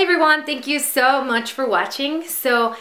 Hi everyone, thank you so much for watching. So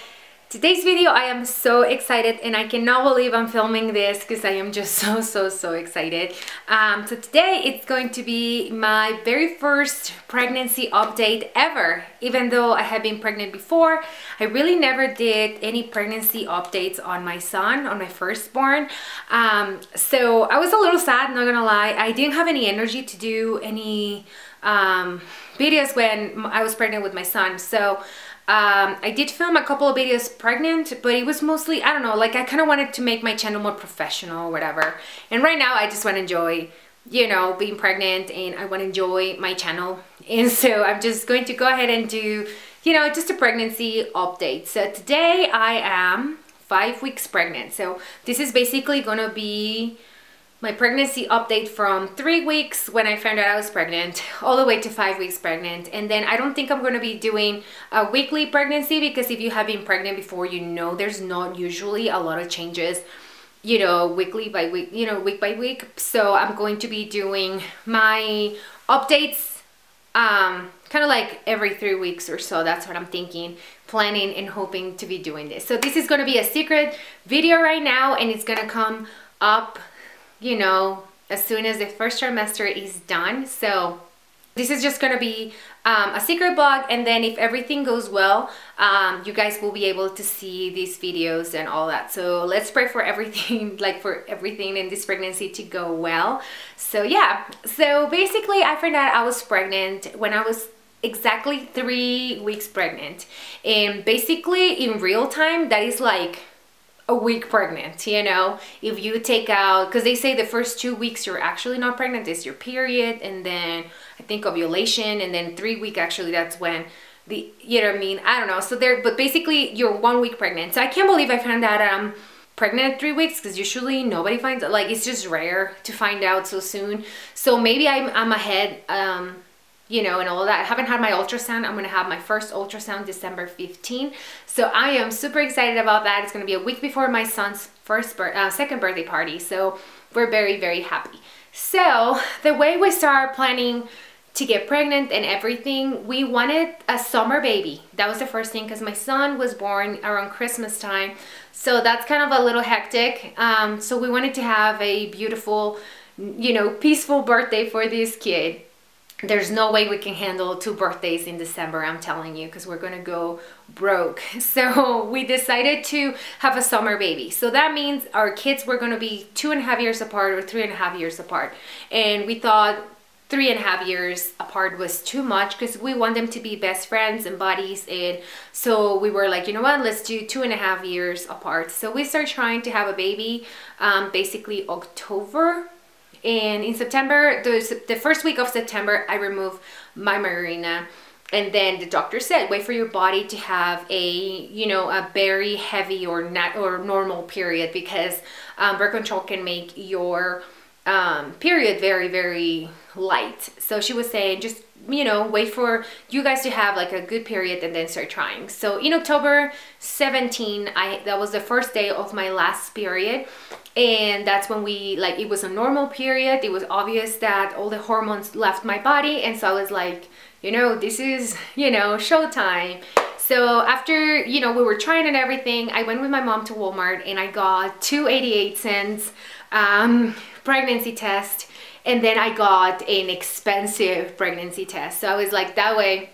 today's video, I am so excited and I cannot believe I'm filming this because I am just so excited. So today it's going to be my very first pregnancy update ever. Even though I have been pregnant before, I really never did any pregnancy updates on my son, on my firstborn. So I was a little sad, not gonna lie. I didn't have any energy to do any videos when I was pregnant with my son. So I did film a couple of videos pregnant, but it was mostly, I don't know, like I kind of wanted to make my channel more professional or whatever. And right now I just want to enjoy, you know, being pregnant, and I want to enjoy my channel. And so I'm just going to go ahead and do, you know, just a pregnancy update. So today I am 5 weeks pregnant. So this is basically gonna be my pregnancy update from 3 weeks when I found out I was pregnant all the way to 5 weeks pregnant. And then I don't think I'm going to be doing a weekly pregnancy, because if you have been pregnant before, you know there's not usually a lot of changes, you know, weekly by week, you know, week by week. So I'm going to be doing my updates kind of like every 3 weeks or so. That's what I'm thinking, planning and hoping to be doing this. So this is going to be a secret video right now, and it's going to come up, you know, as soon as the first trimester is done. So this is just gonna be a secret vlog, and then if everything goes well, you guys will be able to see these videos and all that. So let's pray for everything, like for everything in this pregnancy to go well. So yeah, so basically I found out I was pregnant when I was exactly 3 weeks pregnant, and basically in real time that is like a week pregnant, you know, if you take out, because they say the first 2 weeks you're actually not pregnant, it's your period, and then I think ovulation, and then 3 week actually that's when the, you know what I mean, I don't know. So there, but basically you're 1 week pregnant. So I can't believe I found out I'm pregnant at 3 weeks, because usually nobody finds out, like it's just rare to find out so soon. So maybe I'm ahead, you know, and all that. I haven't had my ultrasound. I'm gonna have my first ultrasound December 15. So I am super excited about that. It's gonna be a week before my son's second birthday party. So we're very happy. So the way we start planning to get pregnant and everything, we wanted a summer baby. That was the first thing, because my son was born around Christmas time. So that's kind of a little hectic. So we wanted to have a beautiful, you know, peaceful birthday for this kid. There's no way we can handle 2 birthdays in December, I'm telling you, because we're gonna go broke. So we decided to have a summer baby. So that means our kids were gonna be 2.5 years apart or 3.5 years apart. And we thought 3.5 years apart was too much, because we want them to be best friends and buddies. And so we were like, you know what, let's do 2.5 years apart. So we started trying to have a baby basically October. And in September, the first week of September, I removed my Marina. And then the doctor said, wait for your body to have a, you know, a very heavy or normal period, because birth control can make your period very light. So she was saying, just, you know, wait for you guys to have like a good period and then start trying. So in October 17, that was the first day of my last period. And that's when we, like, it was a normal period. It was obvious that all the hormones left my body. And so I was like, you know, this is, you know, showtime. So after, you know, we were trying and everything, I went with my mom to Walmart and I got 2 88-cent pregnancy test. And then I got an expensive pregnancy test. So I was like, that way,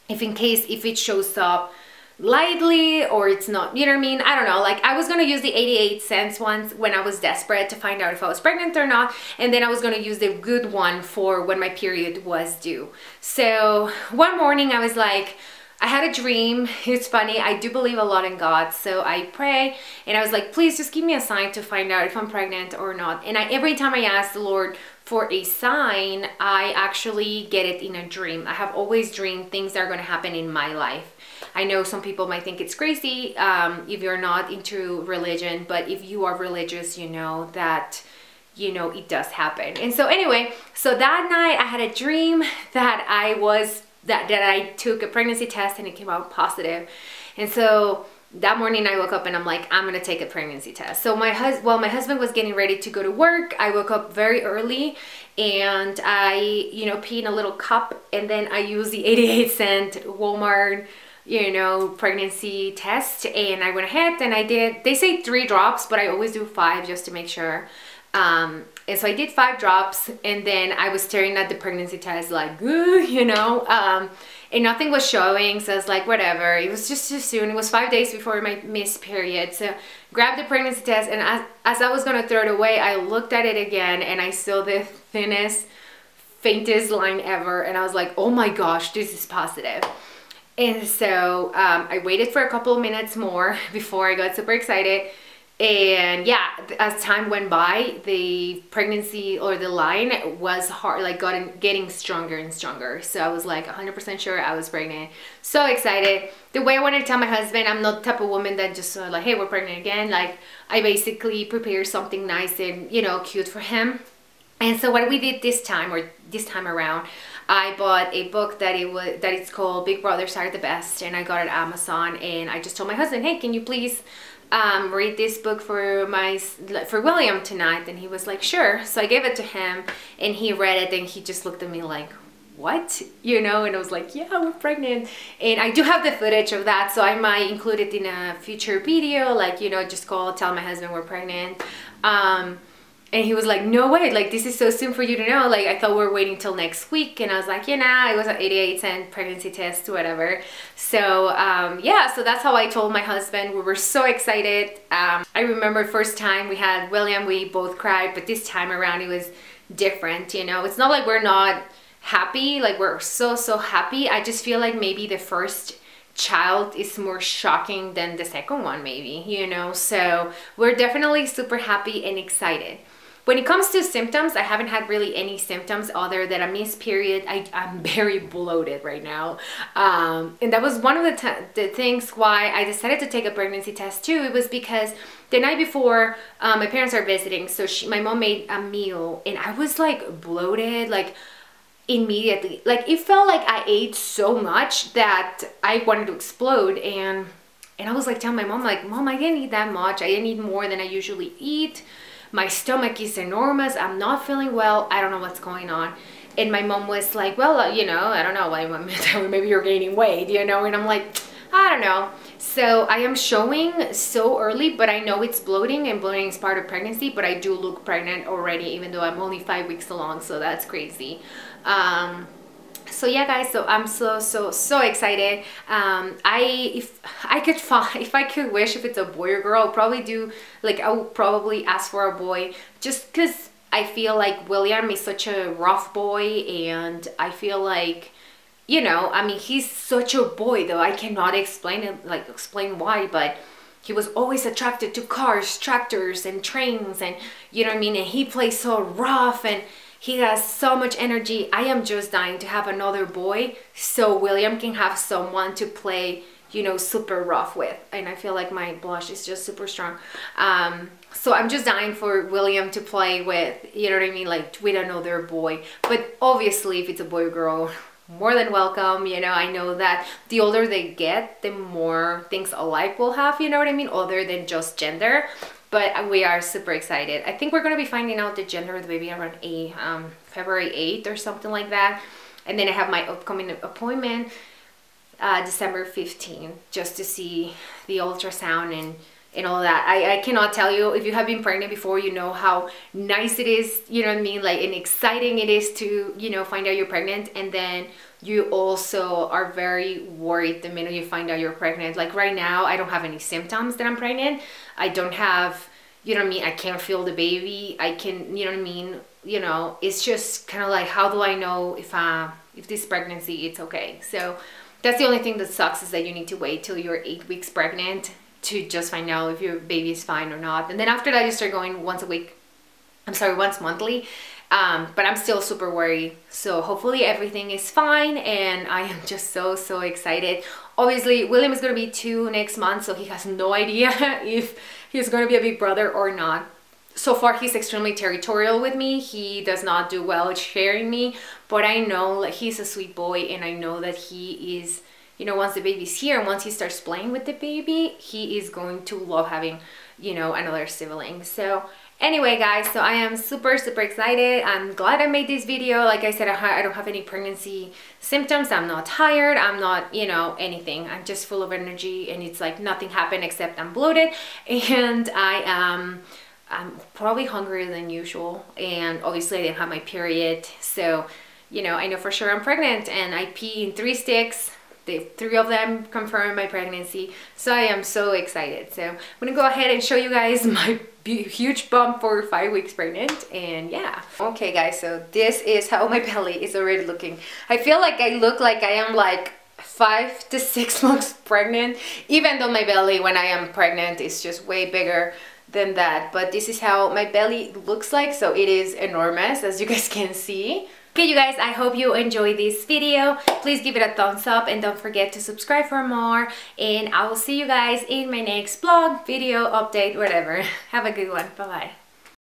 if it shows up lightly or it's not, you know what I mean, I don't know, like I was gonna use the 88-cent ones when I was desperate to find out if I was pregnant or not, and then I was gonna use the good one for when my period was due. So one morning I was like, I had a dream. It's funny, I do believe a lot in God, so I pray and I was like, please just give me a sign to find out if I'm pregnant or not. And every time I ask the Lord for a sign, I actually get it in a dream. I have always dreamed things that are going to happen in my life. I know some people might think it's crazy if you're not into religion, but if you are religious, you know that, you know, it does happen. And so anyway, so that night I had a dream that I took a pregnancy test and it came out positive. And so that morning I woke up and I'm like, I'm gonna take a pregnancy test. So my husband was getting ready to go to work, I woke up very early and I, you know, pee in a little cup, and then I use the 88-cent Walmart, you know, pregnancy test, and I went ahead and I did, they say 3 drops, but I always do 5 just to make sure. And so I did 5 drops, and then I was staring at the pregnancy test like, you know, and nothing was showing, so I was like, whatever. It was just too soon. It was 5 days before my missed period. So grabbed the pregnancy test, and as I was gonna throw it away, I looked at it again and I saw the thinnest, faintest line ever, and I was like, oh my gosh, this is positive. And so I waited for a couple of minutes more before I got super excited. And yeah, as time went by, the pregnancy or the line was hard, like getting stronger and stronger. So I was like 100% sure I was pregnant. So excited. The way I wanted to tell my husband, I'm not the type of woman that just like, hey, we're pregnant again. Like, I basically prepared something nice and, you know, cute for him. And so what we did this time around, I bought a book that it's called Big Brothers Are the Best, and I got it at Amazon. And I just told my husband, hey, can you please read this book for William tonight? And he was like, sure. So I gave it to him and he read it, and he just looked at me like, what, you know? And I was like, yeah, we're pregnant. And I do have the footage of that, so I might include it in a future video, like, you know, just tell my husband we're pregnant. And he was like, no way, like, this is so soon for you to know. Like, I thought we were waiting till next week. And I was like, yeah, nah, it was an 88-cent pregnancy test, whatever. So, yeah, so that's how I told my husband. We were so excited. I remember first time we had William, we both cried, but this time around it was different, you know? It's not like we're not happy, like, we're so happy. I just feel like maybe the first child is more shocking than the second one, maybe, you know? So we're definitely super happy and excited. When it comes to symptoms, I haven't had really any symptoms other than a missed period. I'm very bloated right now. And that was one of the things why I decided to take a pregnancy test too. It was because the night before, my parents are visiting, so my mom made a meal, and I was like bloated, like immediately. Like, it felt like I ate so much that I wanted to explode. And I was like telling my mom, like, Mom, I didn't eat that much. I didn't eat more than I usually eat. My stomach is enormous. I'm not feeling well. I don't know what's going on. And my mom was like, well, you know, I don't know, maybe you're gaining weight, you know? And I'm like, I don't know. So I am showing so early, but I know it's bloating, and bloating is part of pregnancy, but I do look pregnant already, even though I'm only 5 weeks along, so that's crazy. So yeah, guys, so I'm so excited. If I could wish if it's a boy or girl, I'll probably do, like, I would probably ask for a boy, just because I feel like William is such a rough boy, and I feel like, you know, I mean, he's such a boy, though I cannot explain why, but he was always attracted to cars, tractors, and trains, and, you know what I mean, and he plays so rough, and he has so much energy. I am just dying to have another boy so William can have someone to play, you know, super rough with. And I feel like my blush is just super strong. So I'm just dying for William to play with, you know what I mean, like with another boy. But obviously, if it's a boy or girl, more than welcome. You know, I know that the older they get, the more things alike we'll have, you know what I mean, other than just gender. But we are super excited. I think we're going to be finding out the gender of the baby around February 8th or something like that. And then I have my upcoming appointment December 15th, just to see the ultrasound and all that. I cannot tell you, if you have been pregnant before, you know how nice it is, you know what I mean, like, and exciting it is to, you know, find out you're pregnant. And then you also are very worried the minute you find out you're pregnant. Like right now, I don't have any symptoms that I'm pregnant. I don't have, you know what I mean, I can't feel the baby. I can, you know what I mean, you know, it's just kind of like, how do I know if this pregnancy, it's okay? So that's the only thing that sucks, is that you need to wait till you're 8 weeks pregnant to just find out if your baby is fine or not. And then after that, you start going once monthly. But I'm still super worried. So hopefully everything is fine, and I am just so excited. Obviously, William is going to be 2 next month, so he has no idea if he's going to be a big brother or not. So far, he's extremely territorial with me. He does not do well at sharing me, but I know that he's a sweet boy, and I know that he is you know, once the baby's here and once he starts playing with the baby, he is going to love having, you know, another sibling. So anyway guys, so I am super excited. I'm glad I made this video. Like I said, I don't have any pregnancy symptoms. I'm not tired, I'm not, you know, anything. I'm just full of energy, and it's like nothing happened except I'm bloated, and I'm probably hungrier than usual, and obviously I didn't have my period. So, you know, I know for sure I'm pregnant, and I pee in 3 sticks. The 3 of them confirmed my pregnancy, so I am so excited. So I'm gonna go ahead and show you guys my huge bump for 5 weeks pregnant, and yeah. Okay guys, so this is how my belly is already looking. I feel like I look like I am like 5 to 6 months pregnant, even though my belly when I am pregnant is just way bigger than that. But this is how my belly looks like, so it is enormous, as you guys can see. Okay you guys, I hope you enjoyed this video. Please give it a thumbs up and don't forget to subscribe for more, and I will see you guys in my next vlog, video, update, whatever. Have a good one. Bye bye.